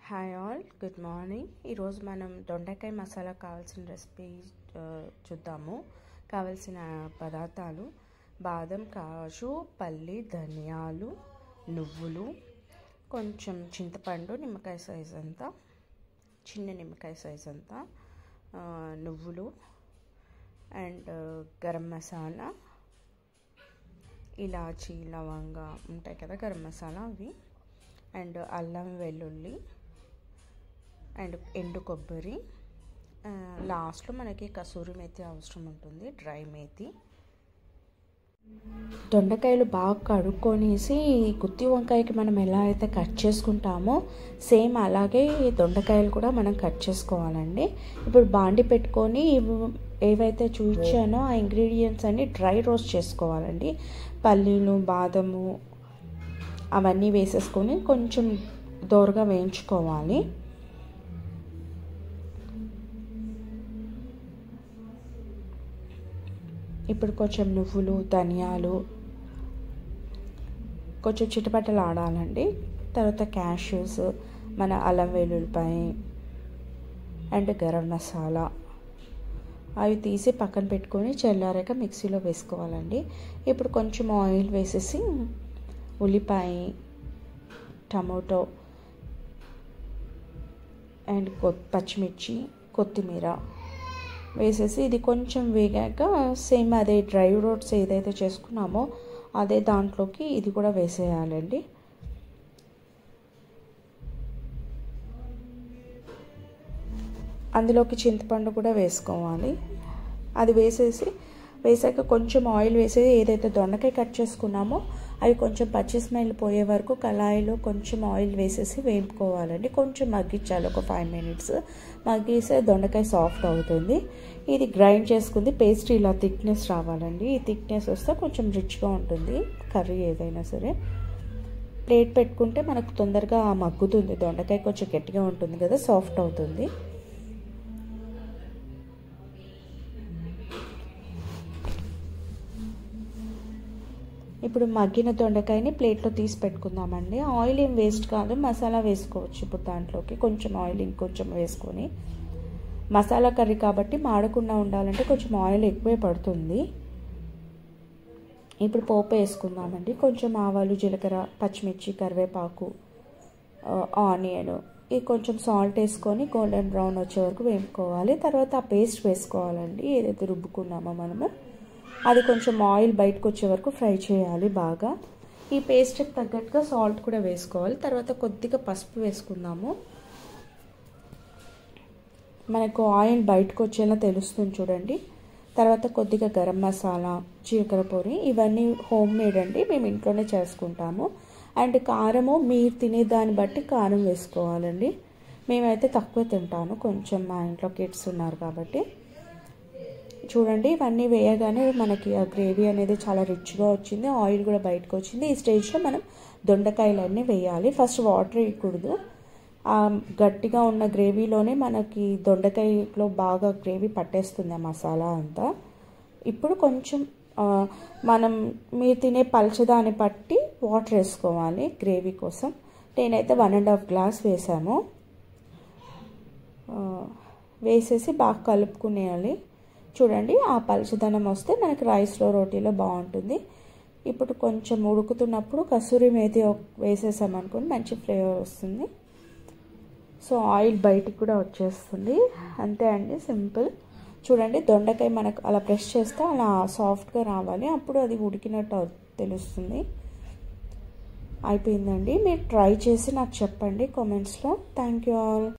Hi all, good morning. ఈరోజు మనం దొండకాయ మసాలా కావాల్సిన రెసిపీ చూద్దాము. కావాల్సిన పదార్థాలు: బాదం, కాజు, పల్లి, ధనియాలు, నువ్వులు, కొంచెం చింతపండు, నిమ్మకాయ సైజ్ అంతా, చిన్న నిమ్మకాయ సైజ్ అంతా, నువ్వులు అండ్ గరం మసాలా, ఇలాచీ, లవంగా ఉంటాయి కదా గరం మసాలా, అవి అండ్ అల్లం వెల్లుల్లి అండ్ ఎండు కొబ్బరి. లాస్ట్లో మనకి కసూరి మేతి అవసరం ఉంటుంది, డ్రై మేతి. దొండకాయలు బాగా కడుక్కొనేసి గుత్తి వంకాయకి మనం ఎలా అయితే కట్ చేసుకుంటామో సేమ్ అలాగే దొండకాయలు కూడా మనం కట్ చేసుకోవాలండి. ఇప్పుడు బాండి పెట్టుకొని ఏవైతే చూపించానో ఆ ఇంగ్రీడియంట్స్ అన్ని డ్రై రోస్ట్ చేసుకోవాలండి. పల్లీలు, బాదము అవన్నీ వేసేసుకొని కొంచెం దోరగా వేయించుకోవాలి. ఇప్పుడు కొంచెం నువ్వులు, ధనియాలు కొంచెం చిటపటలు ఆడాలండి. తర్వాత క్యాష్యూస్, మన అల్లం వెల్లుల్లిపాయ అండ్ గరం మసాలా అవి తీసి పక్కన పెట్టుకొని చల్లారాక మిక్సీలో వేసుకోవాలండి. ఇప్పుడు కొంచెం ఆయిల్ వేసేసి ఉల్లిపాయ, టమాటో అండ్ పచ్చిమిర్చి, కొత్తిమీర వేసేసి ఇది కొంచెం వేగాక సేమ్ అదే డ్రై రోట్స్ ఏదైతే చేసుకున్నామో అదే దాంట్లోకి ఇది కూడా వేసేయాలండి. అందులోకి చింతపండు కూడా వేసుకోవాలి. అది వేసాక కొంచెం ఆయిల్ వేసేసి ఏదైతే దొండకాయ కట్ చేసుకున్నామో అవి కొంచెం పచ్చి స్మెల్ పోయే వరకు కళాయిలో కొంచెం ఆయిల్ వేసేసి వేపుకోవాలండి. కొంచెం మగ్గించాలి, ఒక 5 minutes మగ్గిస్తే దొండకాయ సాఫ్ట్ అవుతుంది. ఇది గ్రైండ్ చేసుకుంది పేస్ట్ ఇలా థిక్నెస్ రావాలండి. ఈ థిక్నెస్ వస్తే కొంచెం రిచ్గా ఉంటుంది కర్రీ ఏదైనా సరే. ప్లేట్ పెట్టుకుంటే మనకు తొందరగా మగ్గుతుంది. దొండకాయ కొంచెం గట్టిగా ఉంటుంది కదా, సాఫ్ట్ అవుతుంది. ఇప్పుడు మగ్గిన దొండకాయని ప్లేట్లో తీసి పెట్టుకుందామండి. ఆయిల్ ఏం వేస్ట్ కాదు, మసాలా వేసుకోవచ్చు. ఇప్పుడు దాంట్లోకి కొంచెం ఆయిల్ ఇంకొంచెం వేసుకొని, మసాలా కర్రీ కాబట్టి మాడకుండా ఉండాలంటే కొంచెం ఆయిల్ ఎక్కువే పడుతుంది. ఇప్పుడు పోపు వేసుకుందామండి. కొంచెం ఆవాలు, జీలకర్ర, పచ్చిమిర్చి, కరివేపాకు, ఆనియన్, ఇది కొంచెం సాల్ట్ వేసుకొని గోల్డెన్ బ్రౌన్ వచ్చే వరకు వేపుకోవాలి. తర్వాత ఆ పేస్ట్ వేసుకోవాలండి, ఏదైతే రుబ్బుకున్నామో మనము. అది కొంచెం ఆయిల్ బయటకు వచ్చే వరకు ఫ్రై చేయాలి బాగా. ఈ పేస్ట్కి తగ్గట్టుగా సాల్ట్ కూడా వేసుకోవాలి. తర్వాత కొద్దిగా పసుపు వేసుకుందాము. మనకు ఆయిల్ బయటకు వచ్చేలా తెలుస్తుంది చూడండి. తర్వాత కొద్దిగా గరం మసాలా, జీలకర్ర పొడి, ఇవన్నీ హోమ్ మేడ్ అండి, మేము ఇంట్లోనే చేసుకుంటాము. అండ్ కారము మీరు తినే దాన్ని బట్టి కారం వేసుకోవాలండి. మేమైతే తక్కువ తింటాను, కొంచెం మా ఇంట్లో కిడ్స్ ఉన్నారు కాబట్టి. చూడండి, ఇవన్నీ వేయగానే మనకి ఆ గ్రేవీ అనేది చాలా రిచ్గా వచ్చింది, ఆయిల్ కూడా బయటకు వచ్చింది. ఈ స్టేజ్లో మనం దొండకాయలన్నీ వేయాలి. ఫస్ట్ వాటర్ వేయకూడదు. ఆ గట్టిగా ఉన్న గ్రేవీలోనే మనకి దొండకాయలో బాగా గ్రేవీ పట్టేస్తుంది ఆ మసాలా అంతా. ఇప్పుడు కొంచెం మీరు తినే పలచదాన్ని బట్టి వాటర్ వేసుకోవాలి గ్రేవీ కోసం. నేనైతే 1.5 glass వేసాను. వేసేసి బాగా కలుపుకునేయాలి. చూడండి, ఆ పలుచదనం వస్తే మనకి రైస్లో, రోటీలో బాగుంటుంది. ఇప్పుడు కొంచెం ఉడుకుతున్నప్పుడు కసూరి మేతి వేసేసామనుకోండి, మంచి ఫ్లేవర్ వస్తుంది. సో ఆయిల్ బయటికి కూడా వచ్చేస్తుంది. అంతే అండి, సింపుల్. చూడండి, దొండకాయ మనకు అలా ప్రెస్ చేస్తే అలా సాఫ్ట్గా రావాలి, అప్పుడు అది ఉడికినట్టు తెలుస్తుంది. అయిపోయిందండి. మీరు ట్రై చేసి నాకు చెప్పండి కామెంట్స్లో. Thank you all.